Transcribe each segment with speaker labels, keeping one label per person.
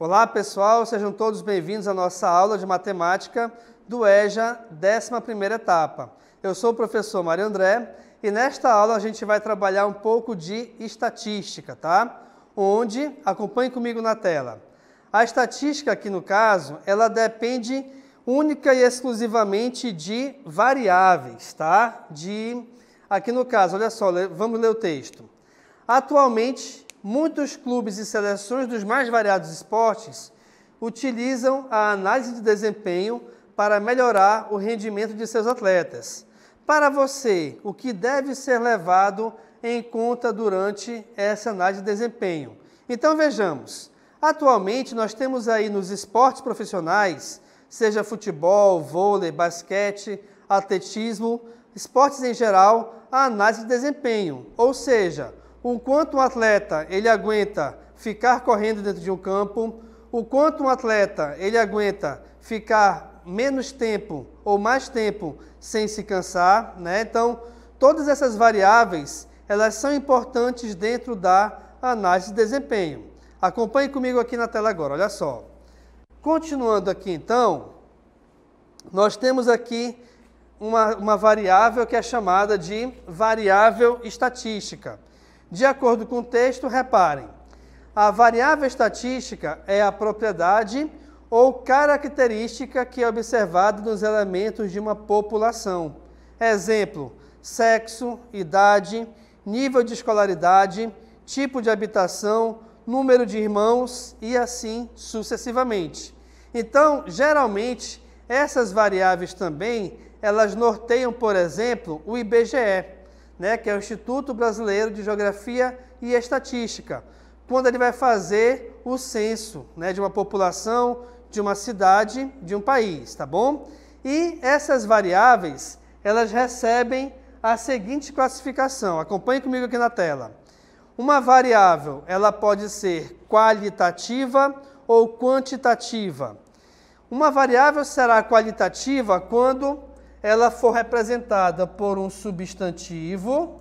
Speaker 1: Olá pessoal, sejam todos bem-vindos à nossa aula de matemática do EJA, 11ª etapa. Eu sou o professor Mário André e nesta aula a gente vai trabalhar um pouco de estatística, tá? Onde, acompanhe comigo na tela. A estatística aqui no caso, ela depende única e exclusivamente de variáveis, tá? Aqui no caso, olha só, vamos ler o texto. Atualmente, muitos clubes e seleções dos mais variados esportes utilizam a análise de desempenho para melhorar o rendimento de seus atletas. Para você, o que deve ser levado em conta durante essa análise de desempenho? Então vejamos, atualmente nós temos aí nos esportes profissionais, seja futebol, vôlei, basquete, atletismo, esportes em geral, a análise de desempenho, ou seja, o quanto um atleta ele aguenta ficar correndo dentro de um campo, o quanto um atleta ele aguenta ficar menos tempo ou mais tempo sem se cansar, né? Então, todas essas variáveis, elas são importantes dentro da análise de desempenho. Acompanhe comigo aqui na tela agora, olha só. Continuando aqui então, nós temos aqui uma variável que é chamada de variável estatística. De acordo com o texto, reparem, a variável estatística é a propriedade ou característica que é observada nos elementos de uma população. Exemplo, sexo, idade, nível de escolaridade, tipo de habitação, número de irmãos e assim sucessivamente. Então, geralmente, essas variáveis também, elas norteiam, por exemplo, o IBGE, né, que é o Instituto Brasileiro de Geografia e Estatística, quando ele vai fazer o censo, né, de uma população, de uma cidade, de um país, tá bom? E essas variáveis, elas recebem a seguinte classificação. Acompanhe comigo aqui na tela. Uma variável, ela pode ser qualitativa ou quantitativa. Uma variável será qualitativa quando ela for representada por um substantivo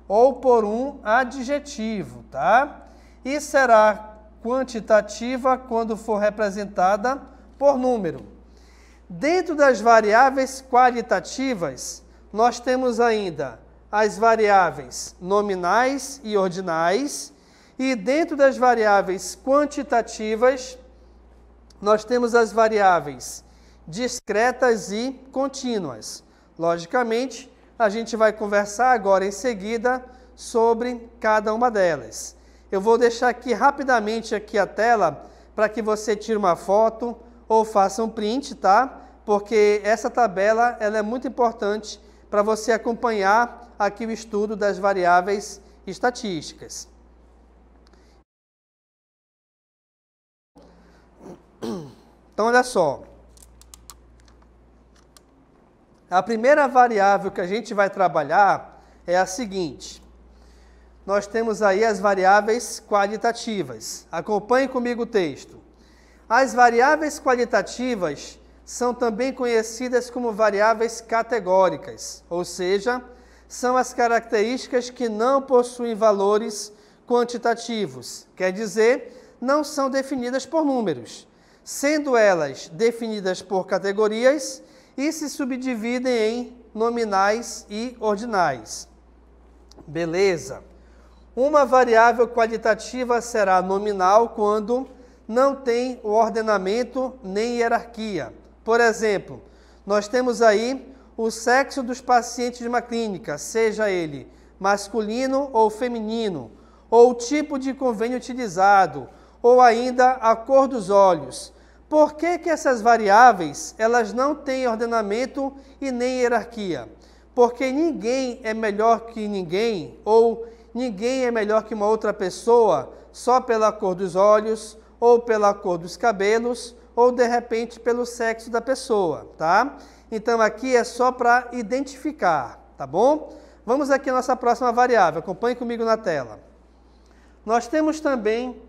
Speaker 1: ou por um adjetivo, tá? E será quantitativa quando for representada por número. Dentro das variáveis qualitativas, nós temos ainda as variáveis nominais e ordinais, e dentro das variáveis quantitativas, nós temos as variáveis discretas e contínuas. Logicamente, a gente vai conversar agora em seguida sobre cada uma delas. Eu vou deixar aqui rapidamente aqui a tela para que você tire uma foto ou faça um print, tá? Porque essa tabela ela é muito importante para você acompanhar aqui o estudo das variáveis estatísticas. Então, olha só. A primeira variável que a gente vai trabalhar é a seguinte. Nós temos aí as variáveis qualitativas. Acompanhe comigo o texto. As variáveis qualitativas são também conhecidas como variáveis categóricas, ou seja, são as características que não possuem valores quantitativos, quer dizer, não são definidas por números, sendo elas definidas por categorias e se subdividem em nominais e ordinais. Beleza. Uma variável qualitativa será nominal quando não tem o ordenamento nem hierarquia. Por exemplo, nós temos aí o sexo dos pacientes de uma clínica, seja ele masculino ou feminino, ou o tipo de convênio utilizado, ou ainda a cor dos olhos. Por que essas variáveis elas não têm ordenamento e nem hierarquia? Porque ninguém é melhor que ninguém, ou ninguém é melhor que uma outra pessoa só pela cor dos olhos, ou pela cor dos cabelos, ou de repente pelo sexo da pessoa, tá? Então aqui é só para identificar, tá bom? Vamos aqui à nossa próxima variável, acompanhe comigo na tela. Nós temos também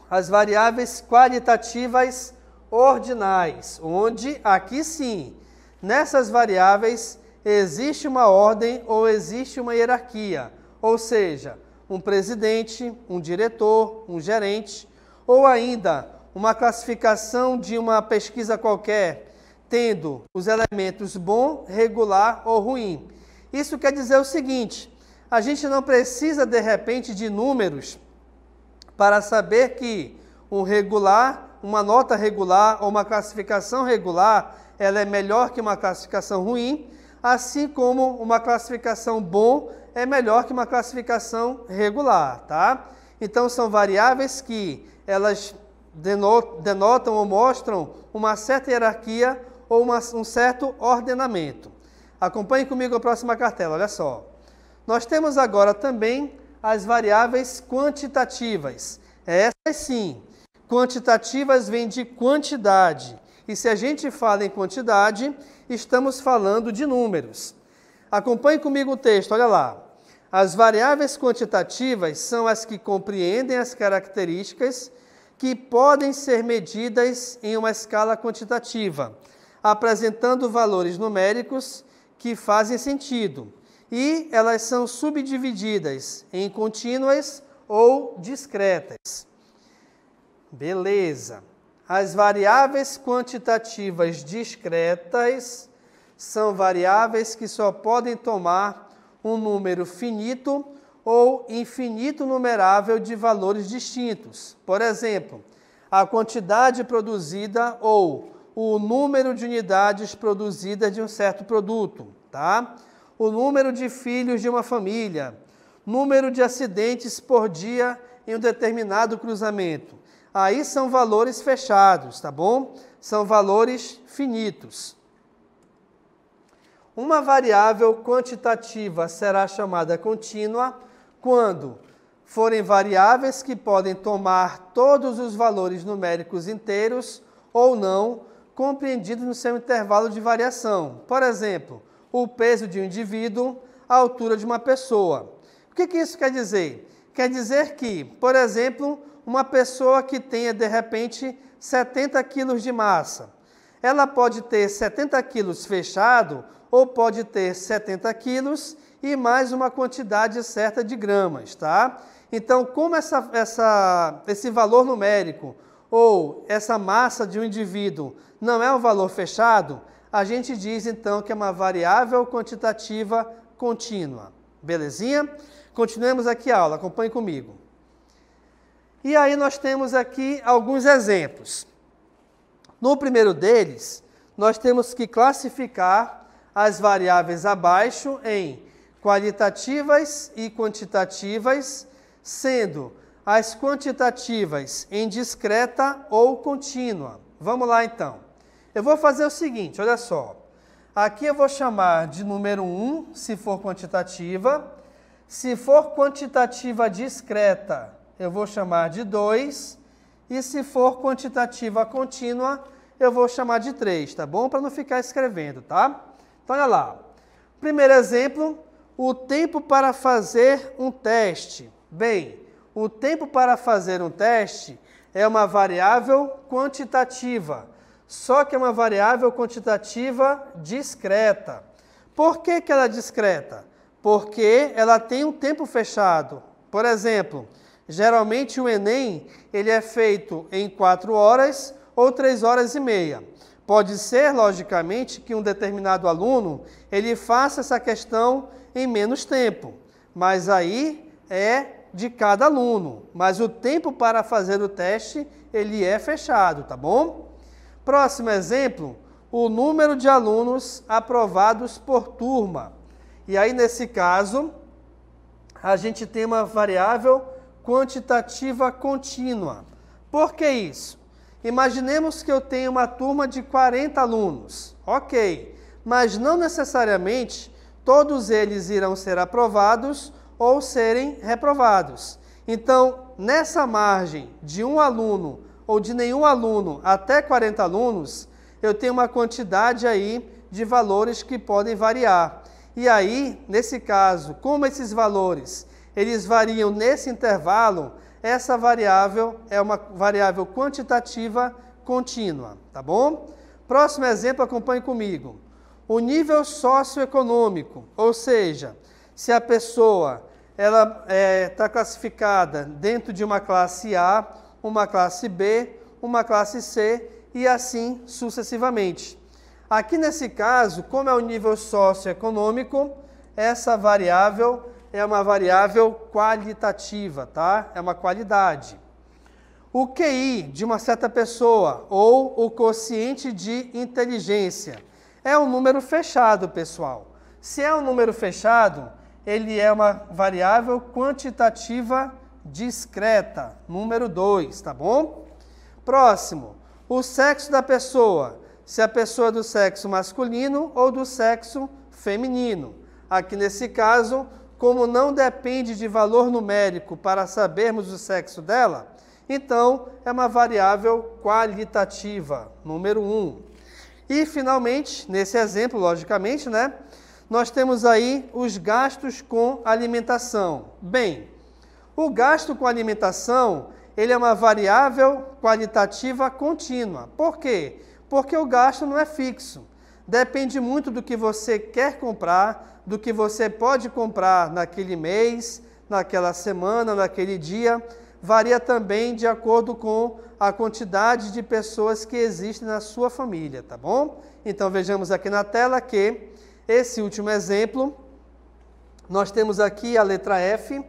Speaker 1: as variáveis qualitativas ordinais, onde aqui sim, nessas variáveis existe uma ordem ou existe uma hierarquia, ou seja, um presidente, um diretor, um gerente, ou ainda uma classificação de uma pesquisa qualquer, tendo os elementos bom, regular ou ruim. Isso quer dizer o seguinte: a gente não precisa, de repente, de números para saber que um regular, uma nota regular ou uma classificação regular, ela é melhor que uma classificação ruim, assim como uma classificação bom é melhor que uma classificação regular, tá? Então, são variáveis que elas denotam ou mostram uma certa hierarquia ou um certo ordenamento. Acompanhe comigo a próxima cartela, olha só. Nós temos agora também as variáveis quantitativas. Essas sim, quantitativas vêm de quantidade. E se a gente fala em quantidade, estamos falando de números. Acompanhe comigo o texto, olha lá. As variáveis quantitativas são as que compreendem as características que podem ser medidas em uma escala quantitativa, apresentando valores numéricos que fazem sentido. E elas são subdivididas em contínuas ou discretas. Beleza. As variáveis quantitativas discretas são variáveis que só podem tomar um número finito ou infinito numerável de valores distintos. Por exemplo, a quantidade produzida ou o número de unidades produzidas de um certo produto, tá? O número de filhos de uma família, número de acidentes por dia em um determinado cruzamento. Aí são valores fechados, tá bom? São valores finitos. Uma variável quantitativa será chamada contínua quando forem variáveis que podem tomar todos os valores numéricos inteiros ou não, compreendidos no seu intervalo de variação. Por exemplo, o peso de um indivíduo, a altura de uma pessoa. O que isso quer dizer? Quer dizer que, por exemplo, uma pessoa que tenha, de repente, 70 quilos de massa, ela pode ter 70 quilos fechado ou pode ter 70 quilos e mais uma quantidade certa de gramas, tá? Então, como esse valor numérico ou essa massa de um indivíduo não é um valor fechado, a gente diz, então, que é uma variável quantitativa contínua. Belezinha? Continuemos aqui a aula, acompanhe comigo. E aí nós temos aqui alguns exemplos. No primeiro deles, nós temos que classificar as variáveis abaixo em qualitativas e quantitativas, sendo as quantitativas em discreta ou contínua. Vamos lá, então. Eu vou fazer o seguinte, olha só. Aqui eu vou chamar de número 1, se for quantitativa. Se for quantitativa discreta, eu vou chamar de 2. E se for quantitativa contínua, eu vou chamar de 3, tá bom? Para não ficar escrevendo, tá? Então, olha lá. Primeiro exemplo, o tempo para fazer um teste. Bem, o tempo para fazer um teste é uma variável quantitativa, só que é uma variável quantitativa discreta. Por que ela é discreta? Porque ela tem um tempo fechado. Por exemplo, geralmente o Enem ele é feito em 4 horas ou 3 horas e meia. Pode ser, logicamente, que um determinado aluno ele faça essa questão em menos tempo, mas aí é de cada aluno. Mas o tempo para fazer o teste ele é fechado, tá bom? Próximo exemplo, o número de alunos aprovados por turma. E aí, nesse caso, a gente tem uma variável quantitativa contínua. Por que isso? Imaginemos que eu tenho uma turma de 40 alunos. Ok, mas não necessariamente todos eles irão ser aprovados ou serem reprovados. Então, nessa margem de um aluno ou de nenhum aluno até 40 alunos, eu tenho uma quantidade aí de valores que podem variar. E aí, nesse caso, como esses valores eles variam nesse intervalo, essa variável é uma variável quantitativa contínua, tá bom? Próximo exemplo, acompanhe comigo. O nível socioeconômico, ou seja, se a pessoa ela está classificada dentro de uma classe A uma classe B, uma classe C e assim sucessivamente. Aqui nesse caso, como é o nível socioeconômico, essa variável é uma variável qualitativa, tá? É uma qualidade. O QI de uma certa pessoa ou o quociente de inteligência é um número fechado, pessoal. Se é um número fechado, ele é uma variável quantitativa discreta, número 2, tá bom? Próximo, o sexo da pessoa, se a pessoa é do sexo masculino ou do sexo feminino. Aqui nesse caso, como não depende de valor numérico para sabermos o sexo dela, então é uma variável qualitativa, número 1. E finalmente, nesse exemplo, logicamente, né, nós temos aí os gastos com alimentação. Bem, o gasto com alimentação, ele é uma variável qualitativa contínua. Por quê? Porque o gasto não é fixo. Depende muito do que você quer comprar, do que você pode comprar naquele mês, naquela semana, naquele dia. Varia também de acordo com a quantidade de pessoas que existem na sua família, tá bom? Então vejamos aqui na tela que esse último exemplo, nós temos aqui a letra F,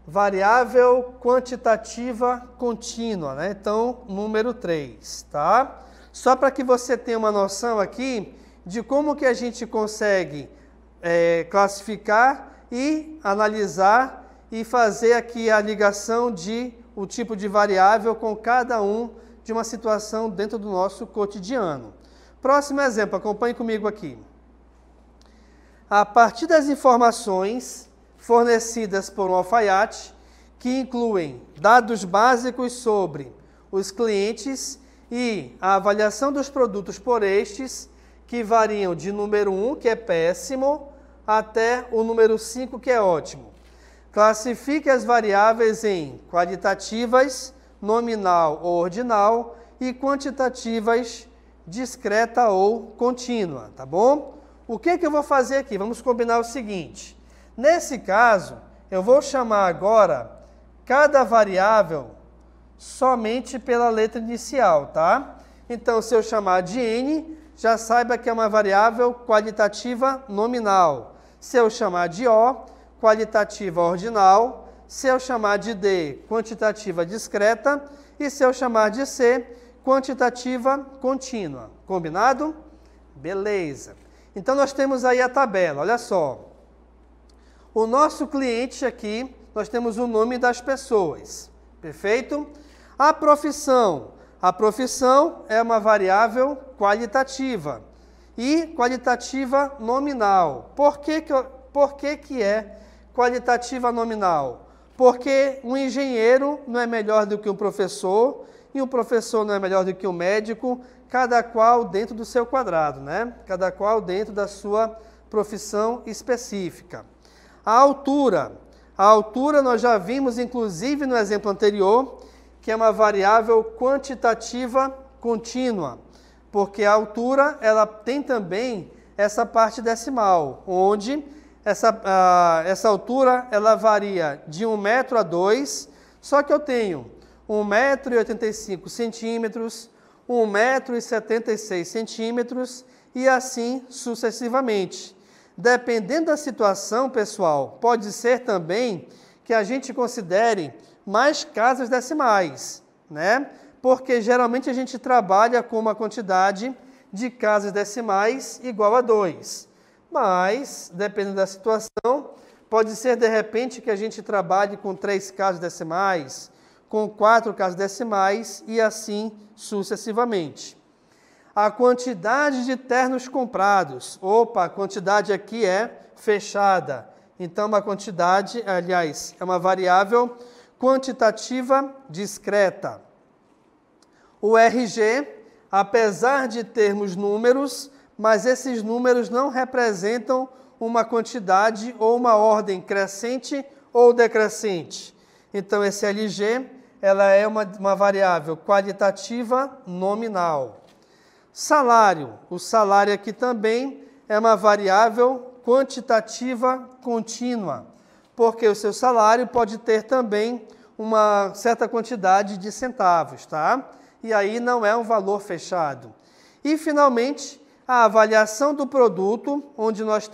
Speaker 1: variável quantitativa contínua, né? Então, número 3, tá? Só para que você tenha uma noção aqui de como que a gente consegue classificar e analisar e fazer aqui a ligação de o tipo de variável com cada um de uma situação dentro do nosso cotidiano. Próximo exemplo, acompanhe comigo aqui. A partir das informações fornecidas por um alfaiate, que incluem dados básicos sobre os clientes e a avaliação dos produtos por estes, que variam de número 1, que é péssimo, até o número 5, que é ótimo. Classifique as variáveis em qualitativas, nominal ou ordinal, e quantitativas, discreta ou contínua, tá bom? O que eu vou fazer aqui? Vamos combinar o seguinte. Nesse caso, eu vou chamar agora cada variável somente pela letra inicial, tá? Então, se eu chamar de N, já saiba que é uma variável qualitativa nominal. Se eu chamar de O, qualitativa ordinal. Se eu chamar de D, quantitativa discreta. E se eu chamar de C, quantitativa contínua. Combinado? Beleza. Então, nós temos aí a tabela, olha só. O nosso cliente aqui, nós temos o nome das pessoas, perfeito? A profissão é uma variável qualitativa e qualitativa nominal. Por que é qualitativa nominal? Porque um engenheiro não é melhor do que um professor e um professor não é melhor do que um médico, cada qual dentro do seu quadrado, né? Cada qual dentro da sua profissão específica. A altura nós já vimos, inclusive no exemplo anterior, que é uma variável quantitativa contínua, porque a altura ela tem também essa parte decimal, onde essa altura ela varia de 1 metro a 2, só que eu tenho 1,85 m, 1,76 m e assim sucessivamente. Dependendo da situação, pessoal, pode ser também que a gente considere mais casas decimais, né? Porque geralmente a gente trabalha com uma quantidade de casas decimais igual a 2. Mas, dependendo da situação, pode ser de repente que a gente trabalhe com 3 casas decimais, com 4 casas decimais e assim sucessivamente. A quantidade de ternos comprados. Opa, a quantidade aqui é fechada. Então, uma quantidade, aliás, é uma variável quantitativa discreta. O RG, apesar de termos números, mas esses números não representam uma quantidade ou uma ordem crescente ou decrescente. Então, esse LG, ela é uma variável qualitativa nominal. Salário. O salário aqui também é uma variável quantitativa contínua, porque o seu salário pode ter também uma certa quantidade de centavos, tá? E aí não é um valor fechado. E, finalmente, a avaliação do produto, onde nós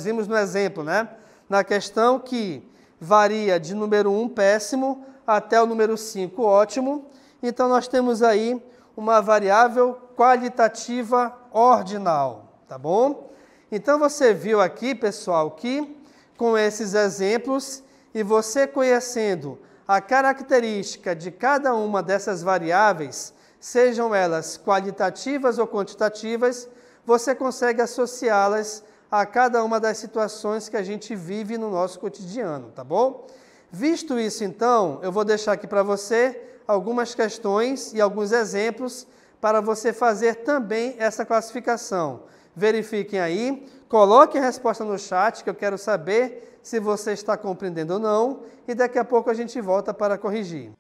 Speaker 1: vimos no exemplo, né? Na questão que varia de número 1 péssimo até o número 5 ótimo. Então, nós temos aí uma variável qualitativa ordinal, tá bom? Então, você viu aqui, pessoal, que com esses exemplos e você conhecendo a característica de cada uma dessas variáveis, sejam elas qualitativas ou quantitativas, você consegue associá-las a cada uma das situações que a gente vive no nosso cotidiano, tá bom? Visto isso, então, eu vou deixar aqui para você algumas questões e alguns exemplos para você fazer também essa classificação. Verifiquem aí, coloquem a resposta no chat, que eu quero saber se você está compreendendo ou não, e daqui a pouco a gente volta para corrigir.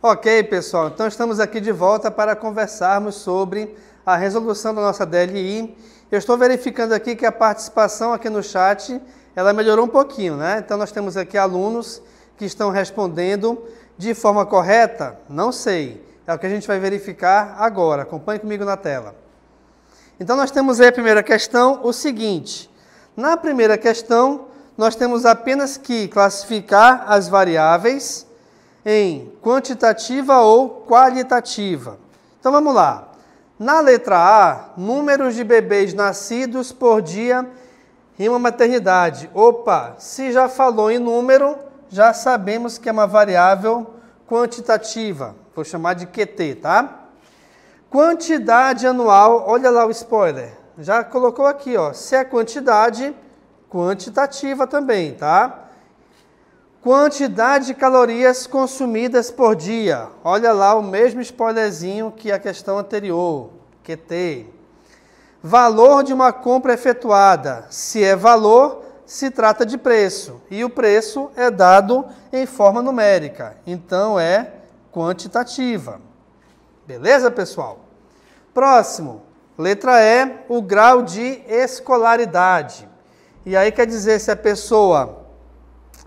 Speaker 1: Ok, pessoal, então estamos aqui de volta para conversarmos sobre a resolução da nossa DLI. Eu estou verificando aqui que a participação aqui no chat, ela melhorou um pouquinho, né? Então nós temos aqui alunos que estão respondendo de forma correta? Não sei, é o que a gente vai verificar agora. Acompanhe comigo na tela. Então nós temos aí a primeira questão, o seguinte. Na primeira questão, nós temos apenas que classificar as variáveis em quantitativa ou qualitativa. Então vamos lá. Na letra A, números de bebês nascidos por dia em uma maternidade. Opa, se já falou em número, já sabemos que é uma variável quantitativa. Vou chamar de QT, tá? Quantidade anual, olha lá o spoiler. Já colocou aqui, ó. Se é quantidade, quantitativa também, tá? Quantidade de calorias consumidas por dia. Olha lá o mesmo spoilerzinho que a questão anterior, QT. Valor de uma compra efetuada. Se é valor, se trata de preço. E o preço é dado em forma numérica. Então é quantitativa. Beleza, pessoal? Próximo. Letra E, o grau de escolaridade. E aí quer dizer se a pessoa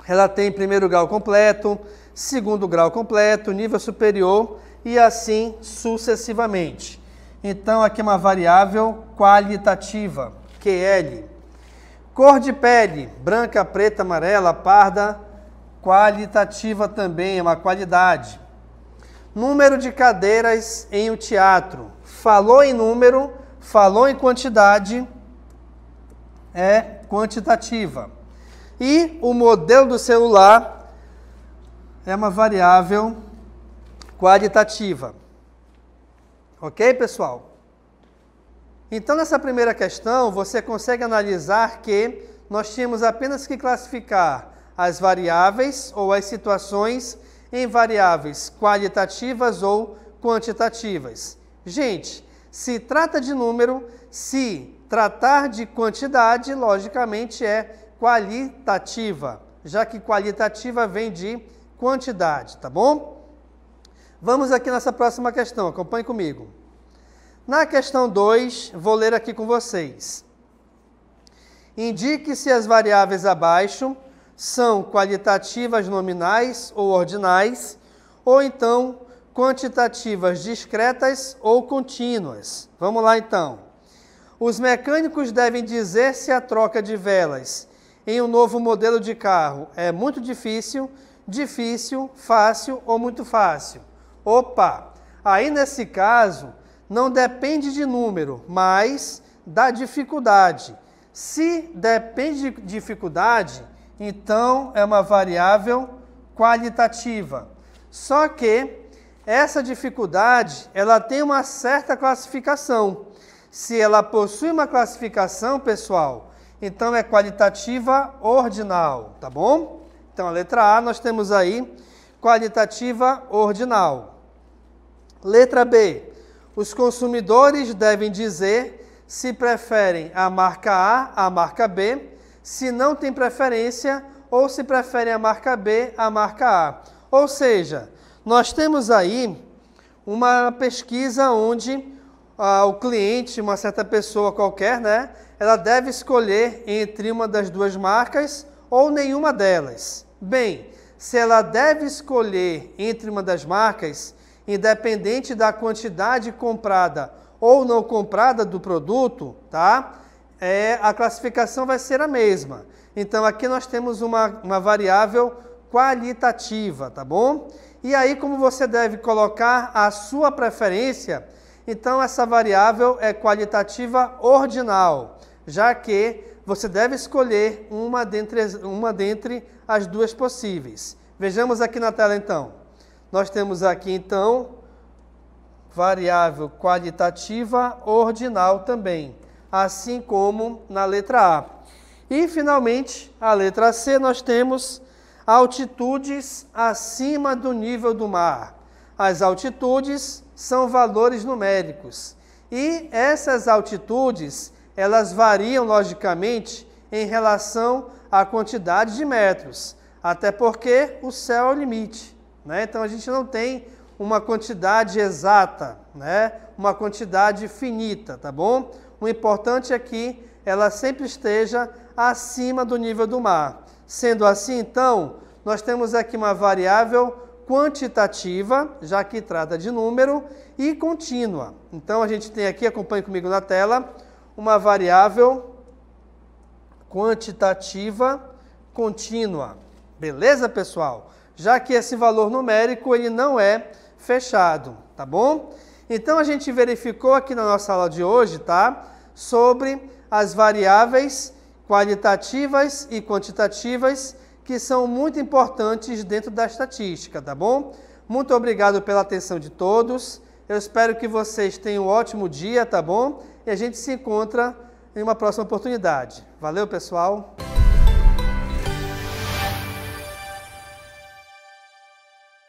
Speaker 1: ela tem primeiro grau completo, segundo grau completo, nível superior e assim sucessivamente. Então, aqui é uma variável qualitativa, QL. Cor de pele, branca, preta, amarela, parda, qualitativa também, é uma qualidade. Número de cadeiras em um teatro. Falou em número, falou em quantidade, é quantitativa. E o modelo do celular é uma variável qualitativa. Ok, pessoal? Então, nessa primeira questão, você consegue analisar que nós tínhamos apenas que classificar as variáveis ou as situações em variáveis qualitativas ou quantitativas. Gente, se trata de número, se tratar de quantidade, logicamente é qualitativa, já que qualitativa vem de quantidade, tá bom? Vamos aqui nessa próxima questão, acompanhe comigo. Na questão 2, vou ler aqui com vocês. Indique se as variáveis abaixo são qualitativas nominais ou ordinais, ou então quantitativas discretas ou contínuas. Vamos lá então. Os mecânicos devem dizer se a troca de velas em um novo modelo de carro é muito difícil, difícil, fácil ou muito fácil. Opa! Aí nesse caso, não depende de número, mas da dificuldade. Se depende de dificuldade, então é uma variável qualitativa. Só que essa dificuldade, ela tem uma certa classificação. Se ela possui uma classificação, pessoal, então é qualitativa ordinal, tá bom? Então, a letra A, nós temos aí qualitativa ordinal. Letra B, os consumidores devem dizer se preferem a marca A, a marca B, se não tem preferência ou se preferem a marca B, a marca A. Ou seja, nós temos aí uma pesquisa onde o cliente, uma certa pessoa qualquer, né, ela deve escolher entre uma das duas marcas ou nenhuma delas. Bem, se ela deve escolher entre uma das marcas, independente da quantidade comprada ou não comprada do produto, tá? A classificação vai ser a mesma. Então, aqui nós temos uma variável qualitativa, tá bom? E aí, como você deve colocar a sua preferência, então essa variável é qualitativa ordinal, já que você deve escolher uma dentre as duas possíveis. Vejamos aqui na tela, então. Nós temos aqui, então, variável qualitativa ordinal também, assim como na letra A. E, finalmente, a letra C, nós temos altitudes acima do nível do mar. As altitudes são valores numéricos. E essas altitudes, elas variam, logicamente, em relação à quantidade de metros. Até porque o céu é o limite, né? Então, a gente não tem uma quantidade exata, né? Uma quantidade finita, tá bom? O importante é que ela sempre esteja acima do nível do mar. Sendo assim, então, nós temos aqui uma variável quantitativa, já que trata de número, e contínua. Então, a gente tem aqui, acompanhe comigo na tela, uma variável quantitativa contínua. Beleza, pessoal? Já que esse valor numérico ele não é fechado, tá bom? Então, a gente verificou aqui na nossa aula de hoje, tá? Sobre as variáveis qualitativas e quantitativas que são muito importantes dentro da estatística, tá bom? Muito obrigado pela atenção de todos. Eu espero que vocês tenham um ótimo dia, tá bom? E a gente se encontra em uma próxima oportunidade. Valeu, pessoal!